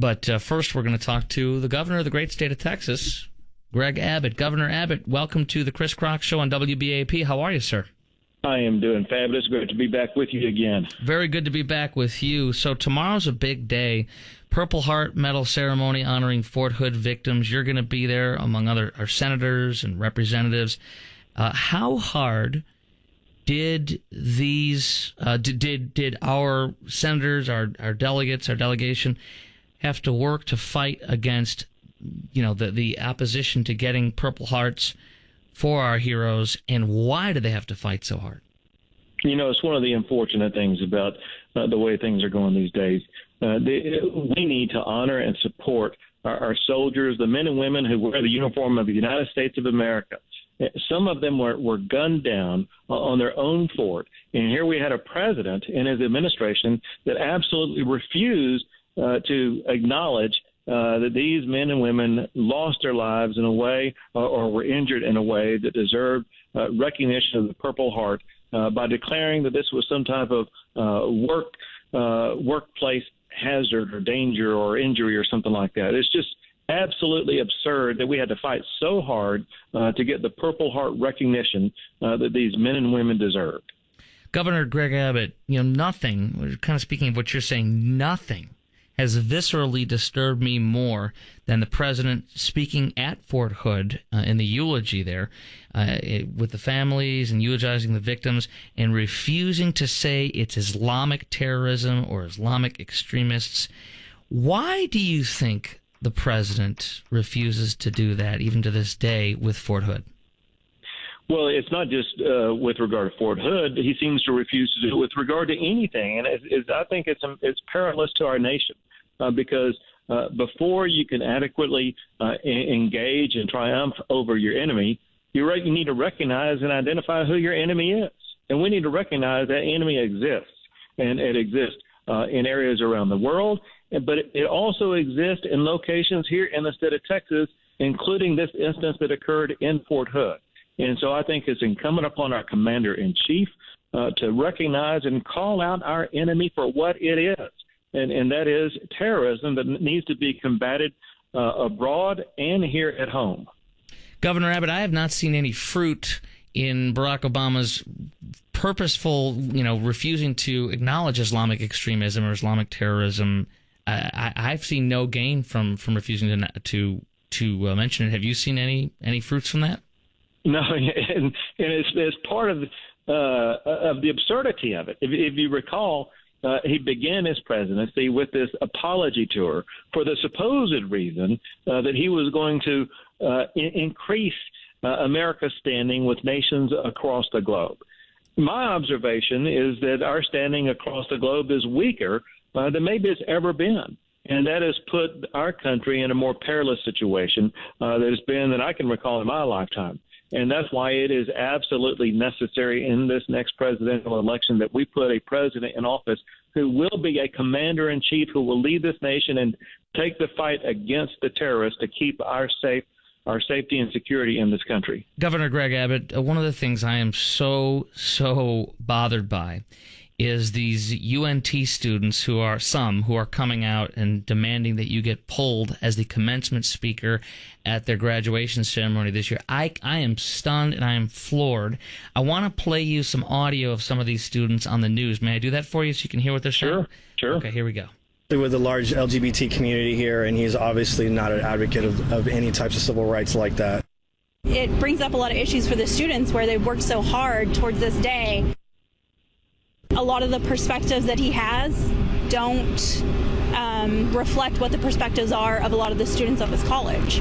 But first, we're going to talk to the governor of the great state of Texas, Greg Abbott. Governor Abbott, welcome to the Chris Krok Show on WBAP. How are you, sir? I am doing fabulous. Great to be back with you again. Very good to be back with you. So tomorrow's a big day. Purple Heart Medal ceremony honoring Fort Hood victims. You're going to be there, among our senators and representatives. How hard did these did our senators, our delegates, our delegation have to work to fight against, the opposition to getting Purple Hearts for our heroes, and why do they have to fight so hard? It's one of the unfortunate things about the way things are going these days. We need to honor and support our soldiers, the men and women who wear the uniform of the United States of America. Some of them were gunned down on their own fort. And here we had a president and his administration that absolutely refused to acknowledge that these men and women lost their lives in a way or were injured in a way that deserved recognition of the Purple Heart by declaring that this was some type of workplace hazard or danger or injury or something like that. It's just absolutely absurd that we had to fight so hard to get the Purple Heart recognition that these men and women deserved. Governor Greg Abbott, nothing, kind of speaking of what you're saying, nothing has viscerally disturbed me more than the president speaking at Fort Hood in the eulogy there with the families and eulogizing the victims and refusing to say it's Islamic terrorism or Islamic extremists. Why do you think the president refuses to do that even to this day with Fort Hood? Well, it's not just with regard to Fort Hood. He seems to refuse to do it with regard to anything. And I think it's perilous to our nation because before you can adequately engage and triumph over your enemy, you need to recognize and identify who your enemy is. And we need to recognize that enemy exists. And it exists in areas around the world, but it also exists in locations here in the state of Texas, including this instance that occurred in Fort Hood. And so I think it's incumbent upon our commander-in-chief to recognize and call out our enemy for what it is, and that is terrorism that needs to be combated abroad and here at home. Governor Abbott, I have not seen any fruit in Barack Obama's purposeful, refusing to acknowledge Islamic extremism or Islamic terrorism. I've seen no gain from refusing to mention it. Have you seen any fruits from that? No, and it's part of the absurdity of it. If you recall, he began his presidency with this apology tour for the supposed reason that he was going to increase America's standing with nations across the globe. My observation is that our standing across the globe is weaker than maybe it's ever been. And that has put our country in a more perilous situation than I can recall in my lifetime. And that's why it is absolutely necessary in this next presidential election that we put a president in office who will be a commander-in-chief, who will lead this nation and take the fight against the terrorists to keep our safety and security in this country. Governor Greg Abbott, one of the things I am so bothered by is these UNT students who are coming out and demanding that you get pulled as the commencement speaker at their graduation ceremony this year. I am stunned and I am floored. I want to play you some audio of some of these students on the news. May I do that for you so you can hear what they're saying? Sure. Okay, here we go. With the large LGBT community here, and he's obviously not an advocate of any types of civil rights like that. It brings up a lot of issues for the students where they've worked so hard towards this day. A lot of the perspectives that he has don't reflect what the perspectives are of a lot of the students of his college.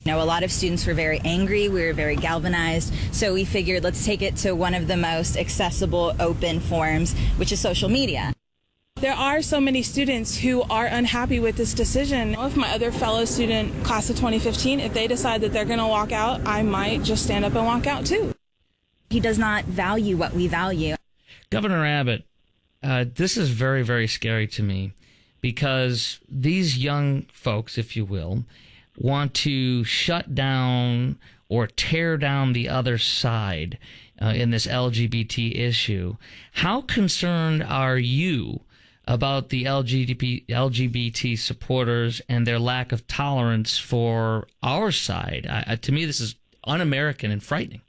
A lot of students were very angry. We were very galvanized. So we figured let's take it to one of the most accessible, open forms, which is social media. There are so many students who are unhappy with this decision. If my other fellow student, class of 2015, if they decide that they're going to walk out, I might just stand up and walk out too. He does not value what we value. Governor Abbott, this is very, very scary to me because these young folks, if you will, want to shut down or tear down the other side in this LGBT issue. How concerned are you about the LGBT supporters and their lack of tolerance for our side. To me, this is un-American and frightening.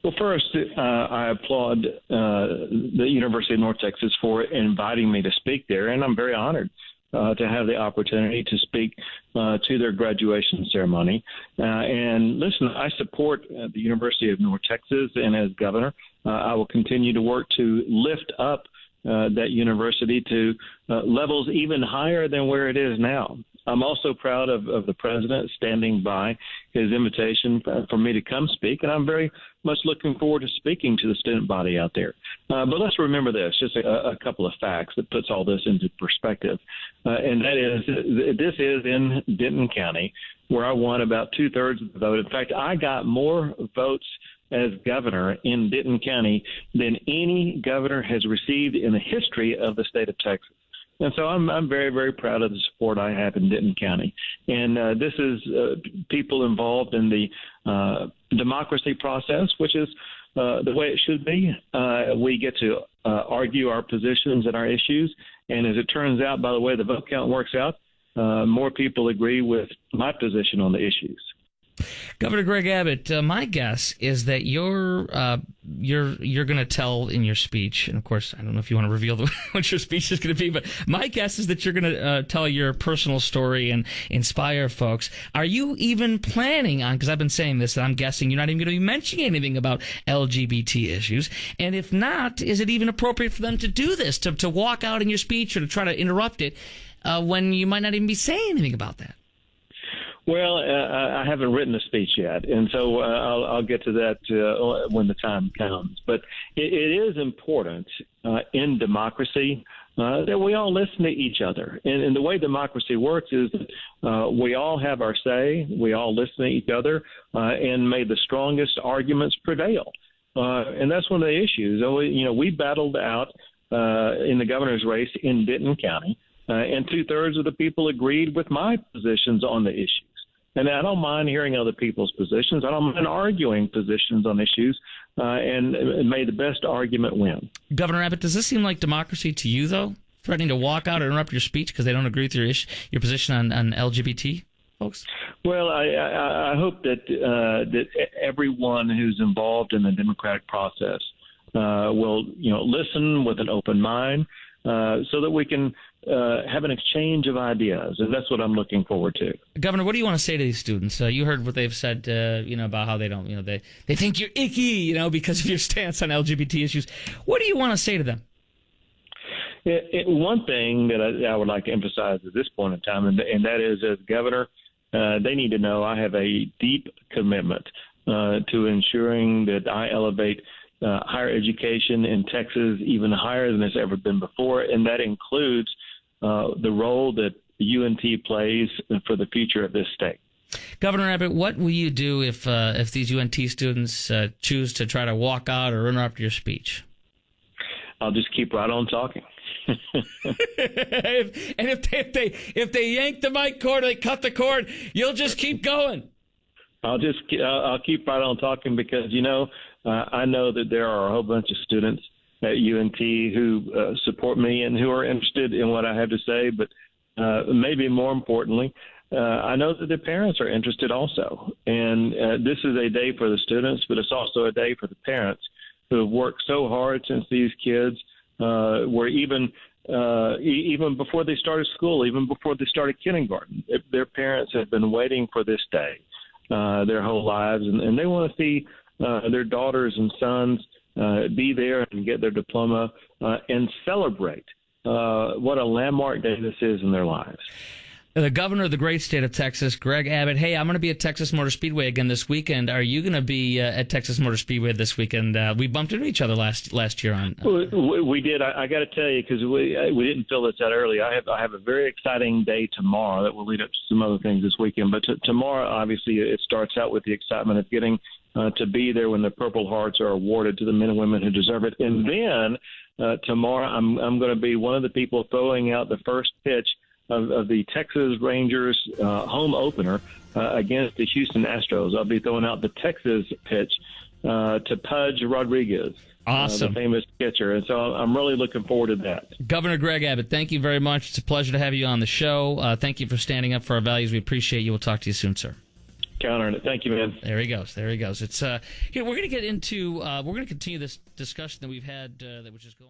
Well, first, I applaud the University of North Texas for inviting me to speak there, and I'm very honored to have the opportunity to speak to their graduation ceremony. And listen, I support the University of North Texas, and as governor, I will continue to work to lift up that university to levels even higher than where it is now. I'm also proud of the president standing by his invitation for me to come speak, and I'm very much looking forward to speaking to the student body out there. But let's remember this, just a couple of facts that puts all this into perspective, and that is this is in Denton County, where I won about 2/3 of the vote. In fact, I got more votes as governor in Denton County than any governor has received in the history of the state of Texas. And so I'm very, very proud of the support I have in Denton County. And this is people involved in the democracy process, which is the way it should be. We get to argue our positions and our issues. And as it turns out, by the way the vote count works out, more people agree with my position on the issues. Governor Greg Abbott, my guess is that you're going to tell in your speech, and of course, I don't know if you want to reveal what your speech is going to be, but my guess is that you're going to tell your personal story and inspire folks. Are you even planning on, because I've been saying this, and I'm guessing you're not even going to be mentioning anything about LGBT issues, and if not, is it even appropriate for them to do this, to walk out in your speech or to try to interrupt it when you might not even be saying anything about that? Well, I haven't written a speech yet, and so I'll get to that when the time comes. But it is important in democracy that we all listen to each other. And the way democracy works is that we all have our say, we all listen to each other, and may the strongest arguments prevail. And that's one of the issues. We battled out in the governor's race in Denton County, and 2/3 of the people agreed with my positions on the issues. And I don't mind hearing other people's positions. I don't mind arguing positions on issues, and may the best argument win. Governor Abbott, does this seem like democracy to you, though? Threatening to walk out or interrupt your speech because they don't agree with your position on LGBT folks? Well, I hope that everyone who's involved in the democratic process will listen with an open mind, so that we can have an exchange of ideas, and that's what I'm looking forward to. Governor, what do you want to say to these students? You heard what they've said, about how they don't, they think you're icky, because of your stance on LGBT issues. What do you want to say to them? One thing that I would like to emphasize at this point in time, and that is, as governor, they need to know I have a deep commitment to ensuring that I elevate higher education in Texas even higher than it's ever been before, and that includes the role that the UNT plays for the future of this state. Governor Abbott, what will you do if these UNT students choose to try to walk out or interrupt your speech? I'll just keep right on talking. if they yank the mic cord, they cut the cord, you'll just keep going. I'll keep right on talking because I know that there are a whole bunch of students at UNT who support me and who are interested in what I have to say. But maybe more importantly, I know that their parents are interested also. And this is a day for the students, but it's also a day for the parents who have worked so hard since these kids were even before they started school, even before they started kindergarten. Their parents have been waiting for this day their whole lives, and they want to see their daughters and sons be there and get their diploma and celebrate what a landmark day this is in their lives. The governor of the great state of Texas, Greg Abbott. Hey, I'm going to be at Texas Motor Speedway again this weekend. Are you going to be at Texas Motor Speedway this weekend? We bumped into each other last year on. We did. I got to tell you, because we didn't fill this out early. I have a very exciting day tomorrow that will lead up to some other things this weekend. But tomorrow, obviously, it starts out with the excitement of getting to be there when the Purple Hearts are awarded to the men and women who deserve it. And then tomorrow, I'm going to be one of the people throwing out the first pitch of the Texas Rangers home opener against the Houston Astros. I'll be throwing out the Texas pitch to Pudge Rodriguez. Awesome. The famous catcher. And so I'm really looking forward to that. Governor Greg Abbott, thank you very much. It's a pleasure to have you on the show. Thank you for standing up for our values. We appreciate you. We'll talk to you soon, sir. Count on it. Thank you, man. There he goes. It's we're going to get into we're going to continue this discussion that we've had that was just going on.